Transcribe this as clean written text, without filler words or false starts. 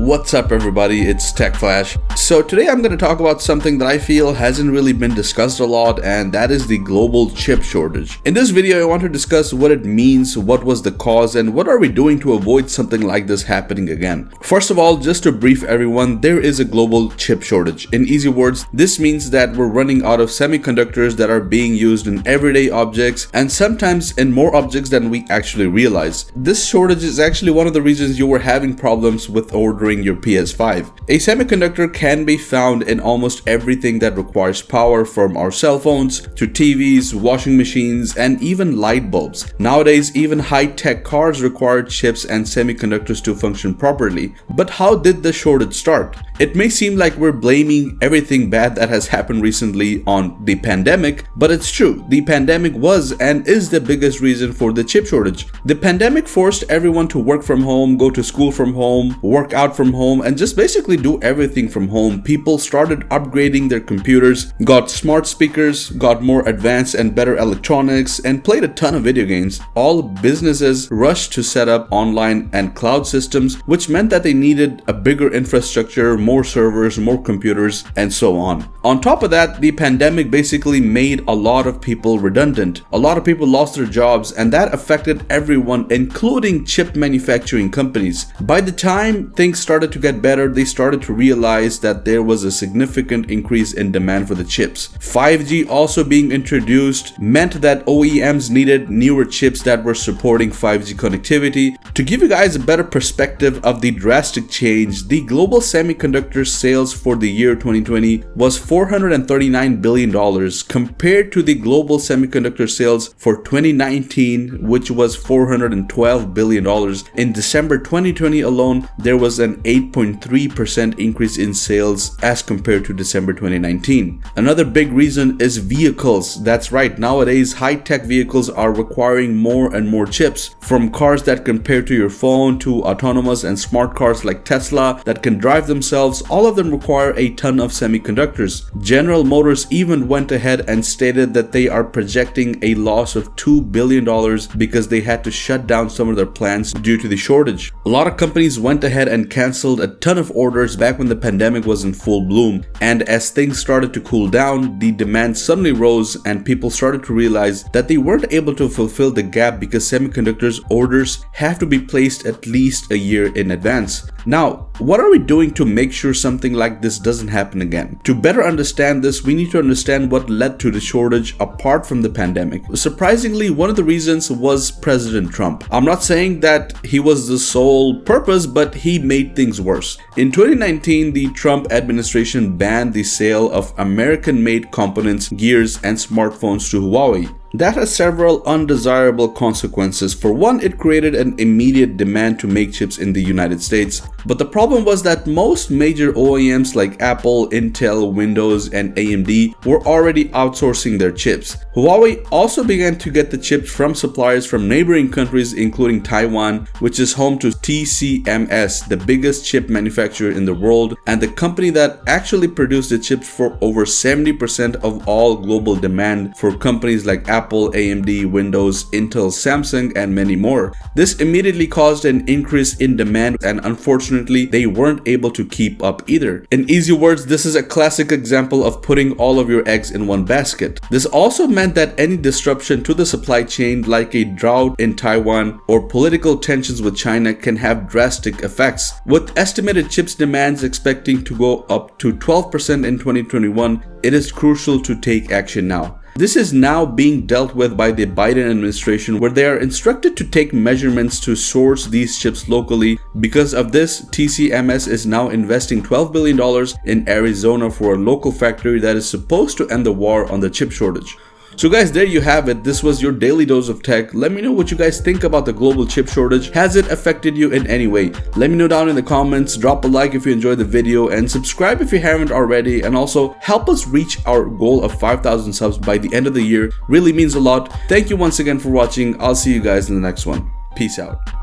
What's up everybody, it's Tech Flash. So today I'm going to talk about something that I feel hasn't really been discussed a lot, and that is the global chip shortage. In this video I want to discuss what it means, what was the cause, and what are we doing to avoid something like this happening again. First of all, just to brief everyone, there is a global chip shortage. In easy words, this means that we're running out of semiconductors that are being used in everyday objects and sometimes in more objects than we actually realize. This shortage is actually one of the reasons you were having problems with ordering your PS5. A semiconductor can be found in almost everything that requires power, from our cell phones to TVs, washing machines, and even light bulbs. Nowadays, even high-tech cars require chips and semiconductors to function properly. But how did the shortage start? It may seem like we're blaming everything bad that has happened recently on the pandemic, but it's true. The pandemic was and is the biggest reason for the chip shortage. The pandemic forced everyone to work from home, go to school from home, work out from home, and just basically do everything from home. People started upgrading their computers, got smart speakers, got more advanced and better electronics, and played a ton of video games. All businesses rushed to set up online and cloud systems, which meant that they needed a bigger infrastructure, more servers, more computers, and so on. On top of that, the pandemic basically made a lot of people redundant. A lot of people lost their jobs, and that affected everyone, including chip manufacturing companies. By the time things started to get better, they started to realize that there was a significant increase in demand for the chips. 5G also being introduced meant that OEMs needed newer chips that were supporting 5G connectivity. To give you guys a better perspective of the drastic change, the global semiconductor sales for the year 2020 was $439 billion compared to the global semiconductor sales for 2019, which was $412 billion. In December 2020 alone, there was an 8.3% increase in sales as compared to December 2019. Another big reason is vehicles. That's right, nowadays high-tech vehicles are requiring more and more chips. From cars that compare to your phone to autonomous and smart cars like Tesla that can drive themselves, all of them require a ton of semiconductors. General Motors even went ahead and stated that they are projecting a loss of $2 billion because they had to shut down some of their plants due to the shortage. A lot of companies went ahead and canceled a ton of orders back when the pandemic was in full bloom, and as things started to cool down, the demand suddenly rose and people started to realize that they weren't able to fulfill the gap because semiconductors orders have to be placed at least a year in advance. Now, what are we doing to make sure something like this doesn't happen again? To better understand this, we need to understand what led to the shortage apart from the pandemic. Surprisingly, one of the reasons was President Trump. I'm not saying that he was the sole purpose, but he made things worse. In 2019, the Trump administration banned the sale of American-made components, gears, and smartphones to Huawei. That has several undesirable consequences. For one, it created an immediate demand to make chips in the United States. But the problem was that most major OEMs like Apple, Intel, Windows, and AMD were already outsourcing their chips. Huawei also began to get the chips from suppliers from neighboring countries including Taiwan, which is home to TCMS, the biggest chip manufacturer in the world, and the company that actually produced the chips for over 70% of all global demand for companies like Apple, AMD, Windows, Intel, Samsung, and many more. This immediately caused an increase in demand, and unfortunately, they weren't able to keep up either. In easy words, this is a classic example of putting all of your eggs in one basket. This also meant that any disruption to the supply chain, like a drought in Taiwan or political tensions with China, can have drastic effects. With estimated chips demands expecting to go up to 12% in 2021, it is crucial to take action now. This is now being dealt with by the Biden administration, where they are instructed to take measurements to source these chips locally. Because of this, TCMS is now investing $12 billion in Arizona for a local factory that is supposed to end the war on the chip shortage. So guys, there you have it. This was your daily dose of tech. Let me know what you guys think about the global chip shortage. Has it affected you in any way? Let me know down in the comments. Drop a like if you enjoyed the video and subscribe if you haven't already. And also help us reach our goal of 5,000 subs by the end of the year. Really means a lot. Thank you once again for watching. I'll see you guys in the next one. Peace out.